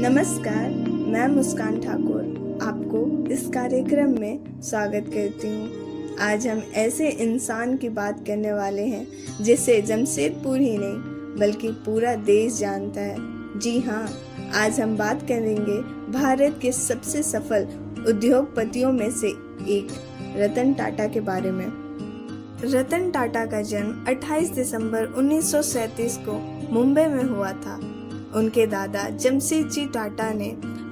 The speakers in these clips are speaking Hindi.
नमस्कार, मैं मुस्कान ठाकुर आपको इस कार्यक्रम में स्वागत करती हूँ। आज हम ऐसे इंसान की बात करने वाले हैं जिसे जमशेदपुर ही नहीं बल्कि पूरा देश जानता है। जी हाँ, आज हम बात करेंगे भारत के सबसे सफल उद्योगपतियों में से एक रतन टाटा के बारे में। रतन टाटा का जन्म 28 दिसंबर 1937 को मुंबई में हुआ था। उनके दादा जमशेद जी टाटा ने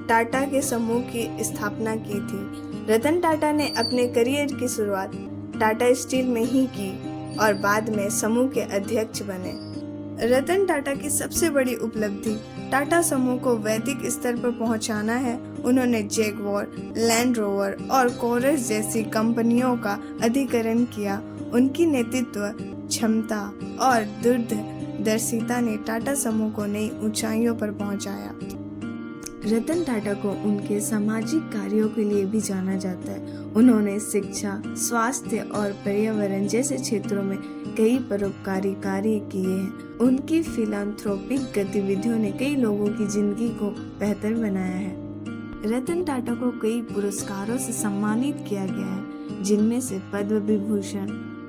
टाटा के समूह की स्थापना की थी। रतन टाटा ने अपने करियर की शुरुआत टाटा स्टील में ही की और बाद में समूह के अध्यक्ष बने। रतन टाटा की सबसे बड़ी उपलब्धि टाटा समूह को वैश्विक स्तर पर पहुंचाना है। उन्होंने जैगुआर, लैंड रोवर और कोरस जैसी कंपनियों का अधिग्रहण किया। उनकी नेतृत्व क्षमता और दूरदर्शिता ने टाटा समूह को नई ऊंचाइयों पर पहुंचाया। रतन टाटा को उनके सामाजिक कार्यों के लिए भी जाना जाता है। उन्होंने शिक्षा, स्वास्थ्य और पर्यावरण जैसे क्षेत्रों में कई परोपकारी कार्य किए हैं। उनकी फिलांथ्रोपिक गतिविधियों ने कई लोगों की जिंदगी को बेहतर बनाया है। रतन टाटा को कई पुरस्कारों से सम्मानित किया गया है, जिनमें से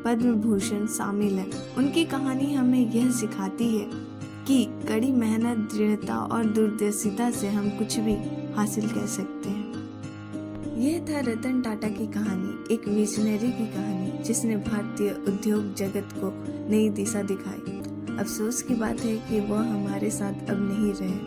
पद्म भूषण शामिल है। उनकी कहानी हमें यह सिखाती है कि कड़ी मेहनत, दृढ़ता और दूरदर्शिता से हम कुछ भी हासिल कर सकते हैं। यह था रतन टाटा की कहानी, एक विजनरी की कहानी जिसने भारतीय उद्योग जगत को नई दिशा दिखाई। अफसोस की बात है कि वह हमारे साथ अब नहीं रहे,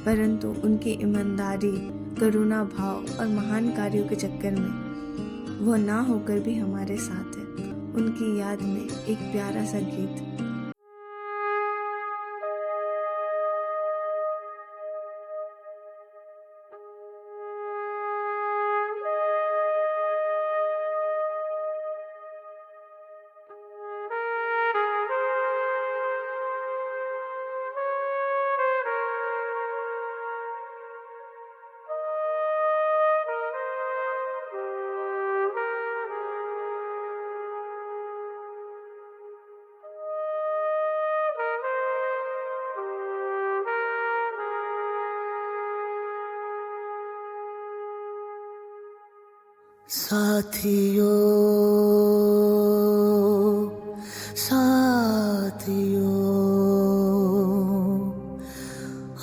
परंतु उनकी ईमानदारी, करुणा भाव और महान कार्यों के चक्कर में वह ना होकर भी हमारे साथ है। उनकी याद में एक प्यारा सा गीत। साथियों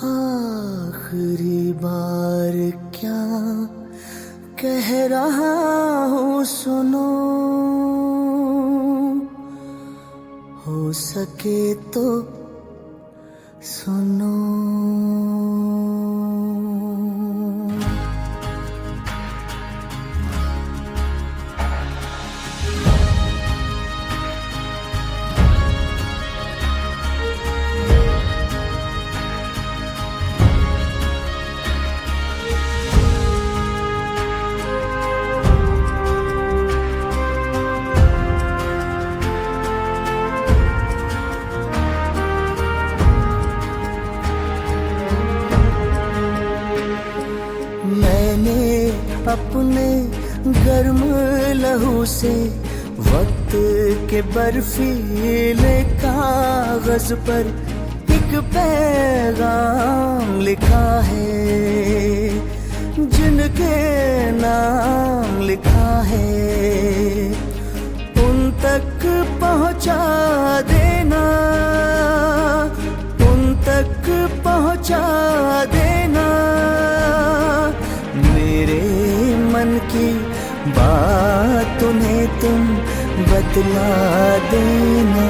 आखिरी बार क्या कह रहा हूँ सुनो, हो सके तो सुनो। अपने गर्म लहू से वक्त के बर्फीले कागज पर एक पैगाम लिखा है, जिनके नाम लिखा है, उन तक पहुंचा देना, उन तक पहुंचा देना। मेरे मन की बात उन्हें तुम बतला देना।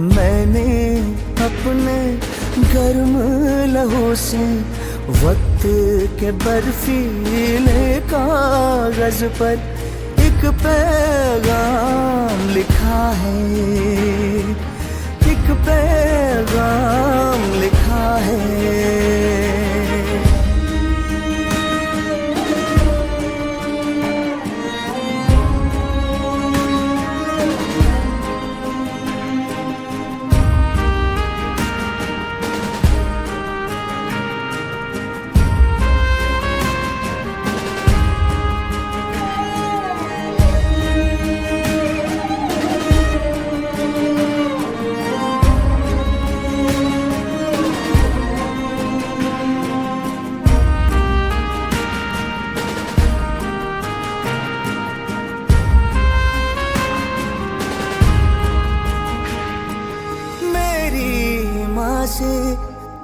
मैंने अपने गर्म लहू से वक्त के बर्फीले कागज पर एक पैगाम लिखा है, एक पैगाम लिखा है।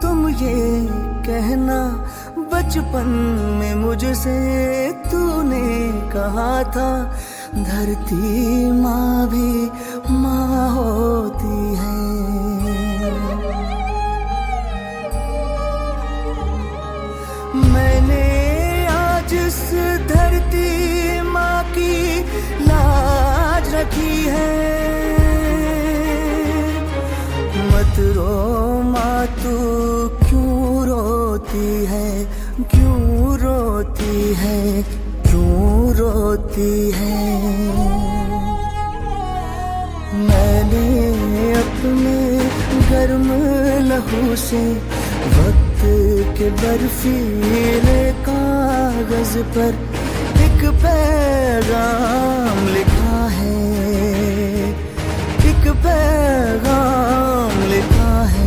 तुम ये कहना बचपन में मुझसे तूने कहा था, धरती माँ भी माँ होती है। मैंने आज इस धरती माँ की लाज रखी है। मत रो माँ तू क्यों रोती है, क्यों रोती है, क्यों रोती है। मैंने अपने गर्म लहू से वक्त के बर्फीले कागज पर एक पैगाम लिखा है, एक पैगाम लिखा है।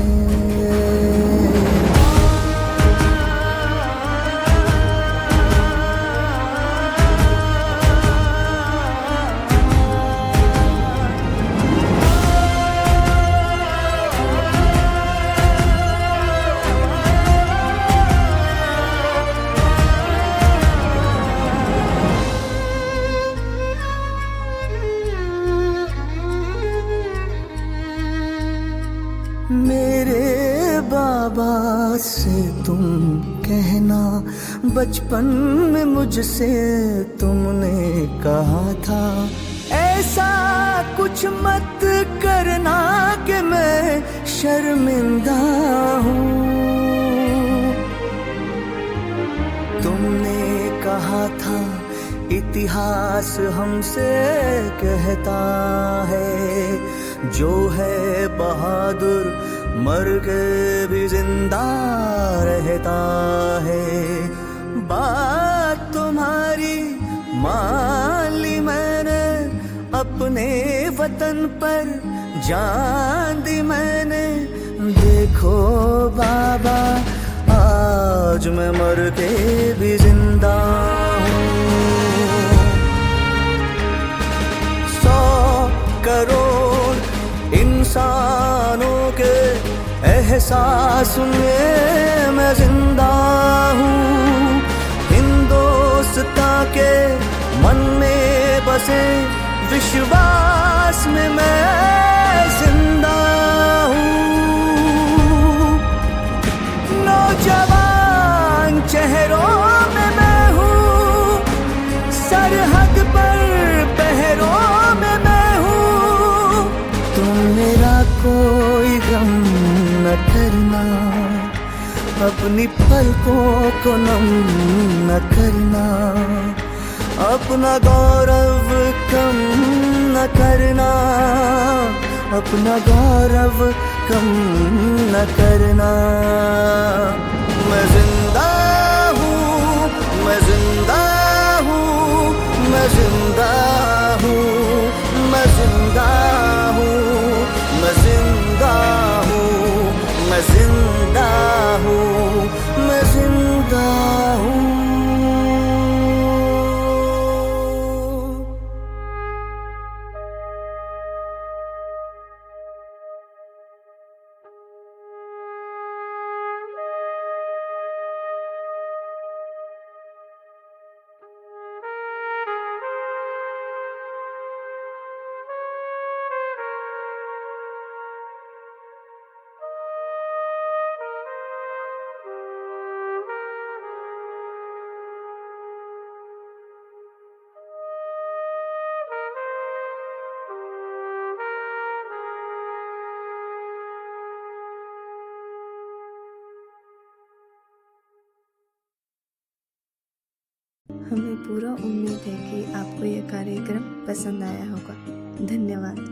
मेरे बाबा से तुम कहना बचपन में मुझसे तुमने कहा था, ऐसा कुछ मत करना कि मैं शर्मिंदा हूँ। तुमने कहा था इतिहास हमसे कहता है, जो है बहादुर मर के भी जिंदा रहता है। बात तुम्हारी मान ली मैंने, अपने वतन पर जान दी मैंने। देखो बाबा आज मैं मर के भी जिंदा हूँ। 100 करोड़ इंसानों के एहसास में मैं जिंदा हूँ। हिंदुस्तां के मन में बसे विश्वास में मैं जिंदा हूँ। नौजवान चेहरों में मैं हूँ, सरहद पर पहरों में मैं हूँ। तुम मेरा कोई गम न करना, अपनी पलकों को नम न करना। अपना गौरव कम न करना, अपना गौरव कम न करना। मैं जिंदा हूँ, मैं जिंदा हूँ, मैं जिंदा हूँ, मैं जिंदा हूँ, मैं जिंदा हूँ, मैं जिंदा हूँ, मैं जिंदा हूँ। हमें पूरा उम्मीद है कि आपको यह कार्यक्रम पसंद आया होगा। धन्यवाद।